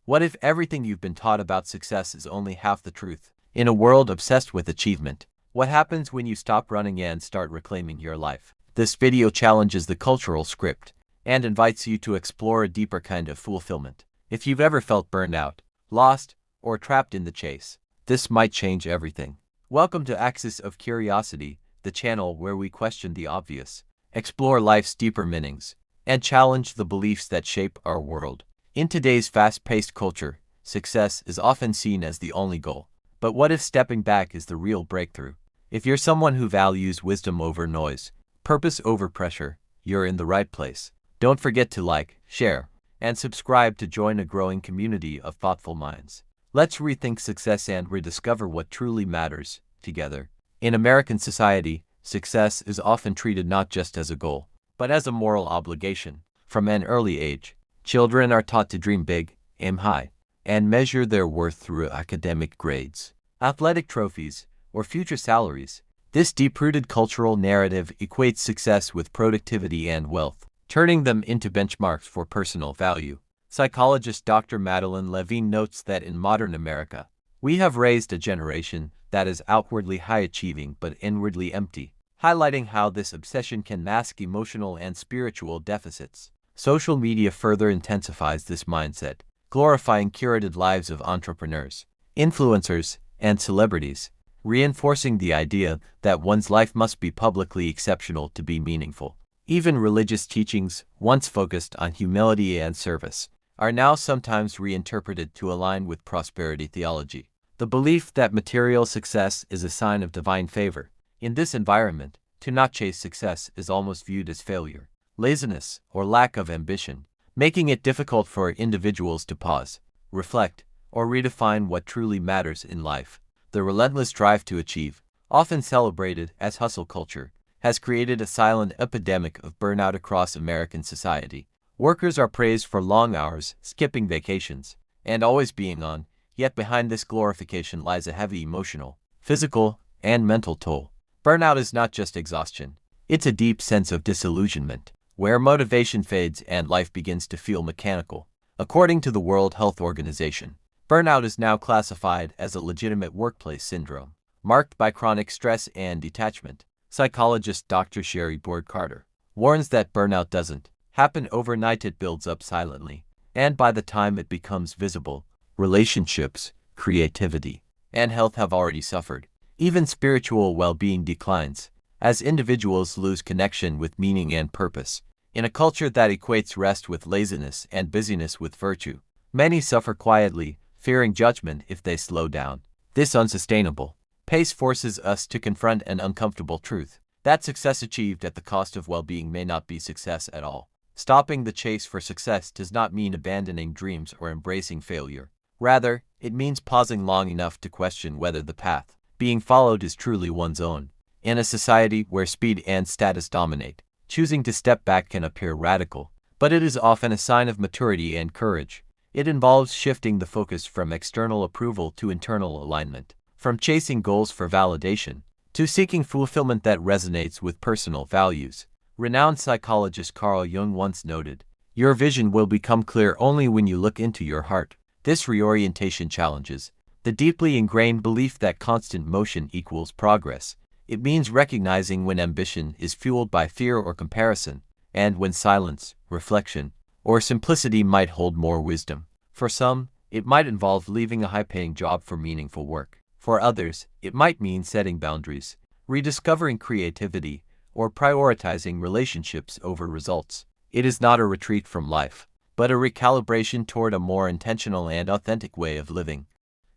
What if everything you've been taught about success is only half the truth? In a world obsessed with achievement, what happens when you stop running and start reclaiming your life? This video challenges the cultural script and invites you to explore a deeper kind of fulfillment. If you've ever felt burned out, lost, or trapped in the chase, this might change everything. Welcome to Axis of Curiosity, the channel where we question the obvious, explore life's deeper meanings, and challenge the beliefs that shape our world. In today's fast-paced culture, success is often seen as the only goal. But what if stepping back is the real breakthrough? If you're someone who values wisdom over noise, purpose over pressure, you're in the right place. Don't forget to like, share, and subscribe to join a growing community of thoughtful minds. Let's rethink success and rediscover what truly matters together. In American society, success is often treated not just as a goal, but as a moral obligation. From an early age, children are taught to dream big, aim high, and measure their worth through academic grades, athletic trophies, or future salaries. This deep-rooted cultural narrative equates success with productivity and wealth, turning them into benchmarks for personal value. Psychologist Dr. Madeline Levine notes that in modern America, we have raised a generation that is outwardly high-achieving but inwardly empty, highlighting how this obsession can mask emotional and spiritual deficits. Social media further intensifies this mindset, glorifying curated lives of entrepreneurs, influencers, and celebrities, reinforcing the idea that one's life must be publicly exceptional to be meaningful. Even religious teachings, once focused on humility and service, are now sometimes reinterpreted to align with prosperity theology. The belief that material success is a sign of divine favor. In this environment, to not chase success is almost viewed as failure, laziness, or lack of ambition, making it difficult for individuals to pause, reflect, or redefine what truly matters in life. The relentless drive to achieve, often celebrated as hustle culture, has created a silent epidemic of burnout across American society. Workers are praised for long hours, skipping vacations, and always being on, yet behind this glorification lies a heavy emotional, physical, and mental toll. Burnout is not just exhaustion, it's a deep sense of disillusionment, where motivation fades and life begins to feel mechanical. According to the World Health Organization, burnout is now classified as a legitimate workplace syndrome, marked by chronic stress and detachment. Psychologist Dr. Sherry Board-Carter warns that burnout doesn't happen overnight. It builds up silently, and by the time it becomes visible, relationships, creativity, and health have already suffered. Even spiritual well-being declines, as individuals lose connection with meaning and purpose. In a culture that equates rest with laziness and busyness with virtue, many suffer quietly, fearing judgment if they slow down. This unsustainable pace forces us to confront an uncomfortable truth, that success achieved at the cost of well-being may not be success at all. Stopping the chase for success does not mean abandoning dreams or embracing failure. Rather, it means pausing long enough to question whether the path being followed is truly one's own. In a society where speed and status dominate, choosing to step back can appear radical, but it is often a sign of maturity and courage. It involves shifting the focus from external approval to internal alignment, from chasing goals for validation to seeking fulfillment that resonates with personal values. Renowned psychologist Carl Jung once noted, "Your vision will become clear only when you look into your heart." This reorientation challenges the deeply ingrained belief that constant motion equals progress. It means recognizing when ambition is fueled by fear or comparison, and when silence, reflection, or simplicity might hold more wisdom. For some, it might involve leaving a high-paying job for meaningful work. For others, it might mean setting boundaries, rediscovering creativity, or prioritizing relationships over results. It is not a retreat from life, but a recalibration toward a more intentional and authentic way of living.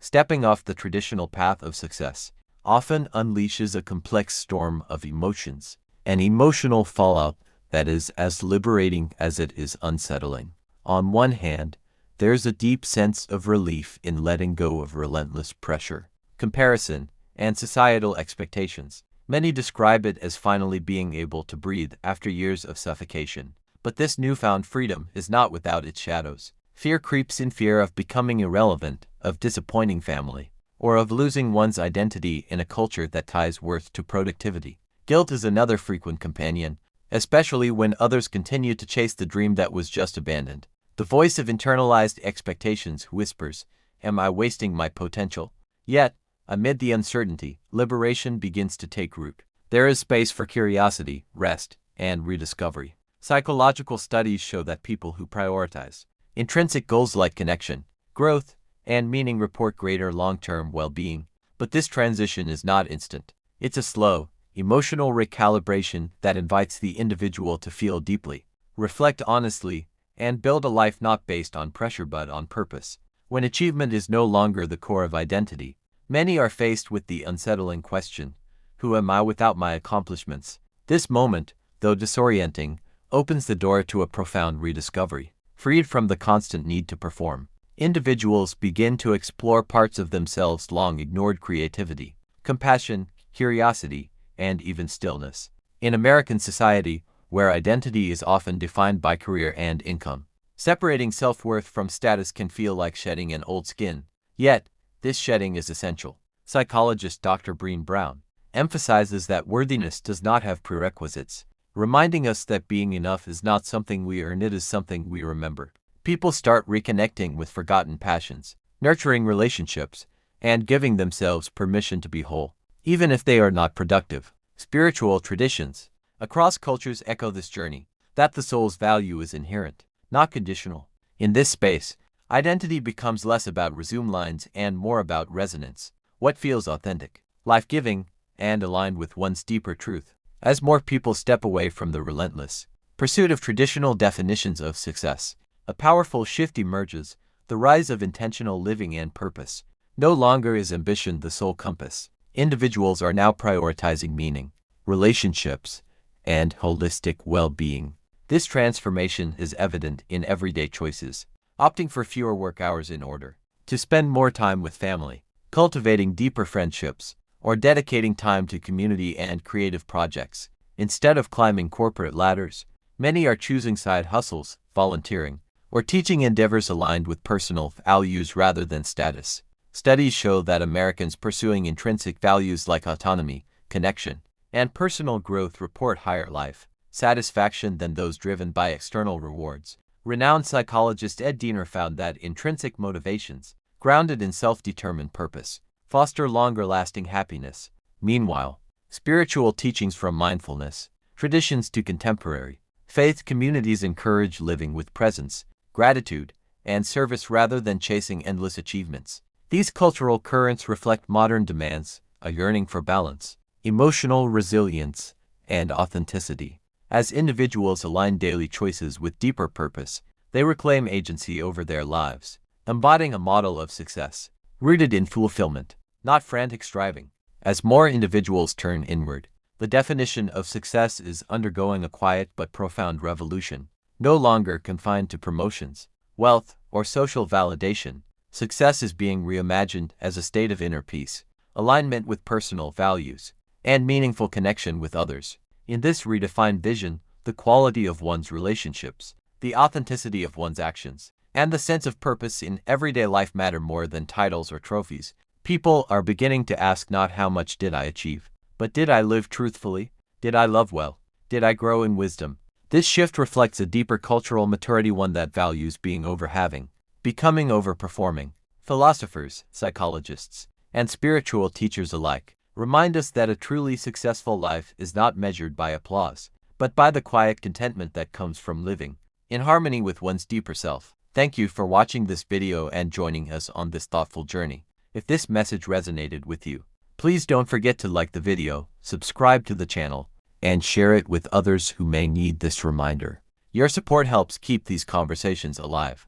Stepping off the traditional path of success often unleashes a complex storm of emotions, an emotional fallout that is as liberating as it is unsettling. On one hand, there's a deep sense of relief in letting go of relentless pressure, comparison, and societal expectations. Many describe it as finally being able to breathe after years of suffocation. But this newfound freedom is not without its shadows. Fear creeps in, fear of becoming irrelevant, of disappointing family, or of losing one's identity in a culture that ties worth to productivity. Guilt is another frequent companion, especially when others continue to chase the dream that was just abandoned. The voice of internalized expectations whispers, "Am I wasting my potential?" Yet, amid the uncertainty, liberation begins to take root. There is space for curiosity, rest, and rediscovery. Psychological studies show that people who prioritize intrinsic goals like connection, growth, and meaning report greater long-term well-being. But this transition is not instant. It's a slow, emotional recalibration that invites the individual to feel deeply, reflect honestly, and build a life not based on pressure but on purpose. When achievement is no longer the core of identity, many are faced with the unsettling question, who am I without my accomplishments? This moment, though disorienting, opens the door to a profound rediscovery. Freed from the constant need to perform, individuals begin to explore parts of themselves long ignored: creativity, compassion, curiosity, and even stillness. In American society, where identity is often defined by career and income, separating self-worth from status can feel like shedding an old skin. Yet, this shedding is essential. Psychologist Dr. Brené Brown emphasizes that worthiness does not have prerequisites, reminding us that being enough is not something we earn, it is something we remember. People start reconnecting with forgotten passions, nurturing relationships, and giving themselves permission to be whole, even if they are not productive. Spiritual traditions across cultures echo this journey, that the soul's value is inherent, not conditional. In this space, identity becomes less about resume lines and more about resonance, what feels authentic, life-giving, and aligned with one's deeper truth. As more people step away from the relentless pursuit of traditional definitions of success, a powerful shift emerges: the rise of intentional living and purpose. No longer is ambition the sole compass. Individuals are now prioritizing meaning, relationships, and holistic well-being. This transformation is evident in everyday choices, opting for fewer work hours in order to spend more time with family, cultivating deeper friendships, or dedicating time to community and creative projects. Instead of climbing corporate ladders, many are choosing side hustles, volunteering, or teaching endeavors aligned with personal values rather than status. Studies show that Americans pursuing intrinsic values like autonomy, connection, and personal growth report higher life satisfaction than those driven by external rewards. Renowned psychologist Ed Diener found that intrinsic motivations, grounded in self-determined purpose, foster longer-lasting happiness. Meanwhile, spiritual teachings from mindfulness traditions to contemporary faith communities encourage living with presence, gratitude, and service rather than chasing endless achievements. These cultural currents reflect modern demands, a yearning for balance, emotional resilience, and authenticity. As individuals align daily choices with deeper purpose, they reclaim agency over their lives, embodying a model of success rooted in fulfillment, not frantic striving. As more individuals turn inward, the definition of success is undergoing a quiet but profound revolution. No longer confined to promotions, wealth, or social validation, success is being reimagined as a state of inner peace, alignment with personal values, and meaningful connection with others. In this redefined vision, the quality of one's relationships, the authenticity of one's actions, and the sense of purpose in everyday life matter more than titles or trophies. People are beginning to ask not how much did I achieve, but did I live truthfully? Did I love well? Did I grow in wisdom? This shift reflects a deeper cultural maturity, one that values being over having, becoming over performing. Philosophers, psychologists, and spiritual teachers alike remind us that a truly successful life is not measured by applause, but by the quiet contentment that comes from living in harmony with one's deeper self. Thank you for watching this video and joining us on this thoughtful journey. If this message resonated with you, please don't forget to like the video, subscribe to the channel, and share it with others who may need this reminder. Your support helps keep these conversations alive.